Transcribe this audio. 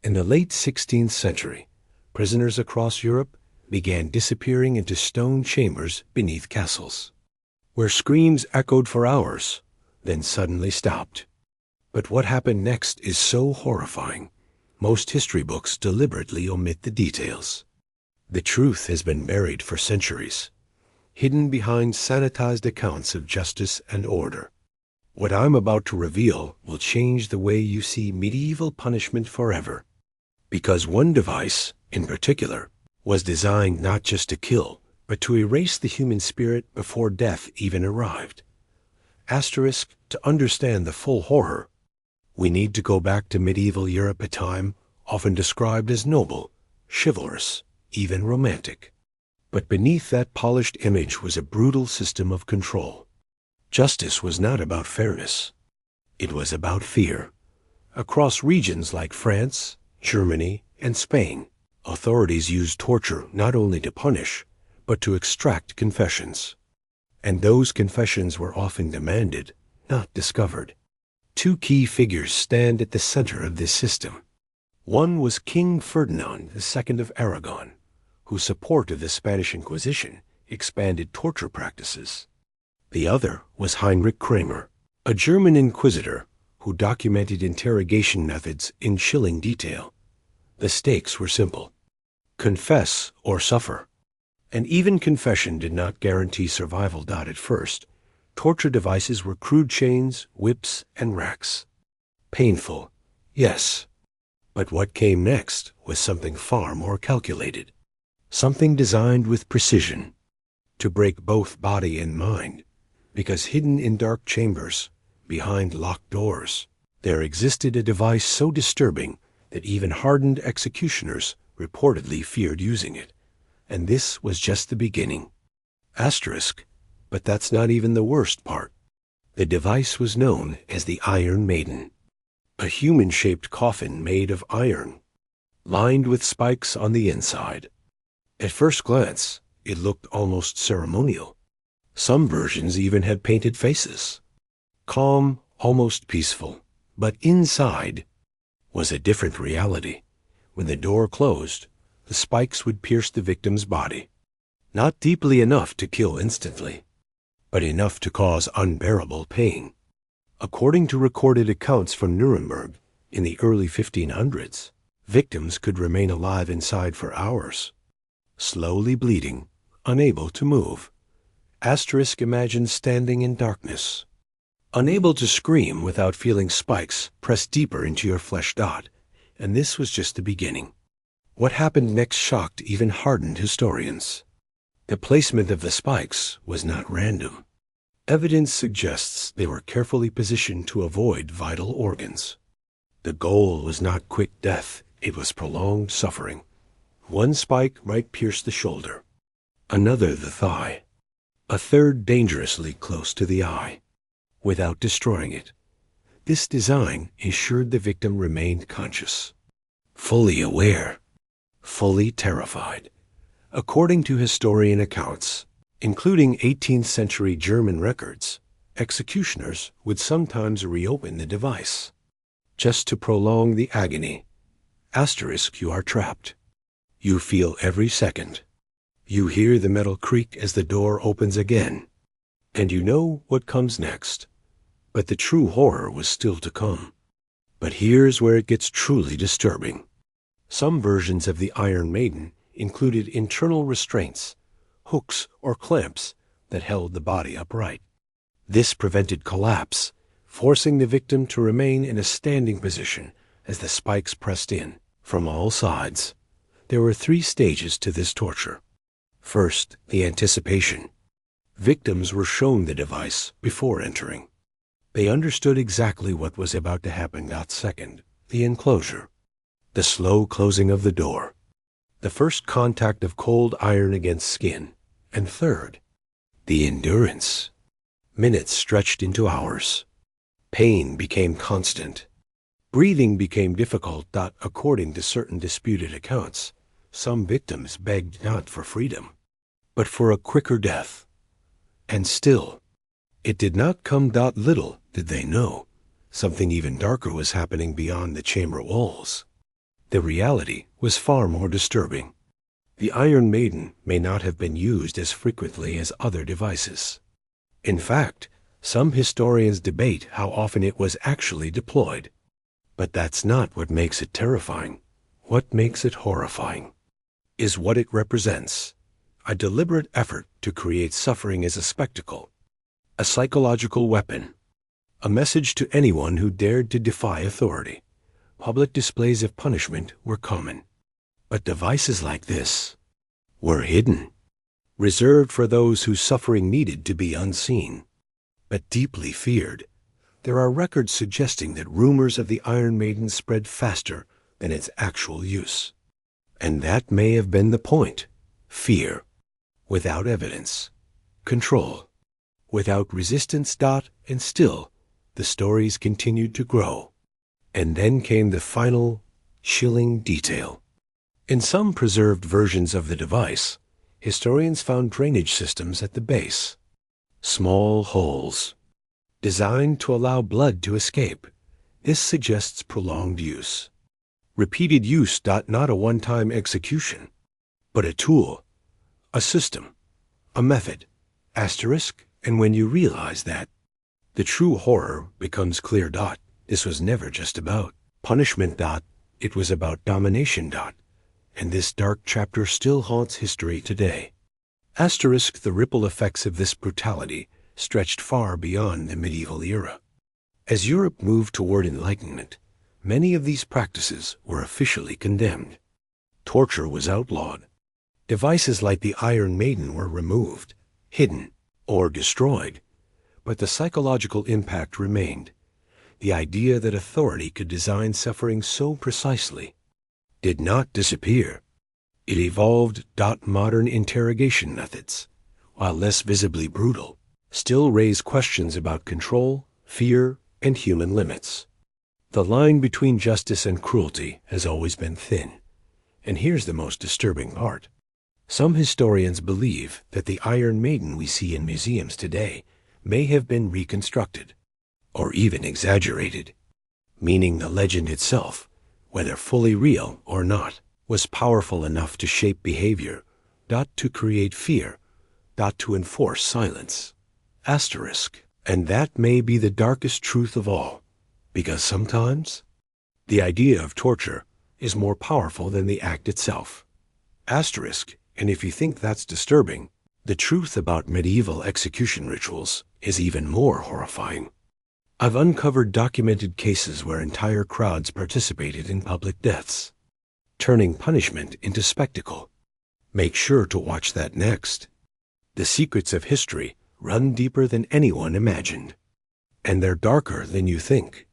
In the late 16th century, prisoners across Europe began disappearing into stone chambers beneath castles, where screams echoed for hours, then suddenly stopped. But what happened next is so horrifying, most history books deliberately omit the details. The truth has been buried for centuries, hidden behind sanitized accounts of justice and order. What I'm about to reveal will change the way you see medieval punishment forever. Because one device, in particular, was designed not just to kill, but to erase the human spirit before death even arrived. Asterisk, to understand the full horror, we need to go back to medieval Europe, a time often described as noble, chivalrous, even romantic. But beneath that polished image was a brutal system of control. Justice was not about fairness. It was about fear. Across regions like France, Germany, and Spain, authorities used torture not only to punish, but to extract confessions. And those confessions were often demanded, not discovered. Two key figures stand at the center of this system. One was King Ferdinand II of Aragon, whose support of the Spanish Inquisition expanded torture practices. The other was Heinrich Kramer, a German inquisitor who documented interrogation methods in chilling detail. The stakes were simple: confess or suffer. And even confession did not guarantee survival. At first, torture devices were crude chains, whips, and racks. Painful, yes. But what came next was something far more calculated. Something designed with precision to break both body and mind, because hidden in dark chambers, behind locked doors, there existed a device so disturbing that even hardened executioners reportedly feared using it. And this was just the beginning. Asterisk, but that's not even the worst part. The device was known as the Iron Maiden, a human-shaped coffin made of iron, lined with spikes on the inside. At first glance, it looked almost ceremonial. Some versions even had painted faces. Calm, almost peaceful. But inside was a different reality. When the door closed, the spikes would pierce the victim's body. Not deeply enough to kill instantly, but enough to cause unbearable pain. According to recorded accounts from Nuremberg in the early 1500s, victims could remain alive inside for hours, slowly bleeding, unable to move. Asterisk, imagine standing in darkness, unable to scream without feeling spikes press deeper into your flesh. And this was just the beginning. What happened next shocked even hardened historians. The placement of the spikes was not random. Evidence suggests they were carefully positioned to avoid vital organs. The goal was not quick death, it was prolonged suffering. One spike might pierce the shoulder, another the thigh, a third dangerously close to the eye, without destroying it. This design ensured the victim remained conscious, fully aware, fully terrified. According to historian accounts, including 18th century German records, executioners would sometimes reopen the device, just to prolong the agony. Asterisk, you are trapped. You feel every second. You hear the metal creak as the door opens again, and you know what comes next. But the true horror was still to come. But here's where it gets truly disturbing. Some versions of the Iron Maiden included internal restraints, hooks or clamps that held the body upright. This prevented collapse, forcing the victim to remain in a standing position as the spikes pressed in from all sides. There were 3 stages to this torture. First, the anticipation. Victims were shown the device before entering. They understood exactly what was about to happen. Second, the enclosure. The slow closing of the door. The first contact of cold iron against skin. And third, the endurance. Minutes stretched into hours. Pain became constant. Breathing became difficult. According to certain disputed accounts, some victims begged not for freedom, but for a quicker death. And still, it did not come. Little did they know, something even darker was happening beyond the chamber walls. The reality was far more disturbing. The Iron Maiden may not have been used as frequently as other devices. In fact, some historians debate how often it was actually deployed. But that's not what makes it terrifying. What makes it horrifying is what it represents: a deliberate effort to create suffering as a spectacle, a psychological weapon, a message to anyone who dared to defy authority. Public displays of punishment were common, but devices like this were hidden, reserved for those whose suffering needed to be unseen, but deeply feared. There are records suggesting that rumors of the Iron Maiden spread faster than its actual use. And that may have been the point. Fear, without evidence. Control, without resistance. And still, the stories continued to grow. And then came the final, chilling detail. In some preserved versions of the device, historians found drainage systems at the base. Small holes, designed to allow blood to escape. This suggests prolonged use. Repeated use. Not a one-time execution, but a tool, a system, a method. And when you realize that, the true horror becomes clear. This was never just about punishment. It was about domination. And this dark chapter still haunts history today. The ripple effects of this brutality stretched far beyond the medieval era. As Europe moved toward enlightenment, many of these practices were officially condemned. Torture was outlawed. Devices like the Iron Maiden were removed, hidden, or destroyed. But the psychological impact remained. The idea that authority could design suffering so precisely did not disappear. It evolved. Modern interrogation methods, while less visibly brutal, still raise questions about control, fear, and human limits. The line between justice and cruelty has always been thin. And here's the most disturbing part. Some historians believe that the Iron Maiden we see in museums today may have been reconstructed, or even exaggerated, meaning the legend itself, whether fully real or not, was powerful enough to shape behavior, to create fear, to enforce silence. And that may be the darkest truth of all, because sometimes the idea of torture is more powerful than the act itself. And if you think that's disturbing, the truth about medieval execution rituals is even more horrifying. I've uncovered documented cases where entire crowds participated in public deaths, turning punishment into spectacle. Make sure to watch that next. The secrets of history run deeper than anyone imagined, and they're darker than you think.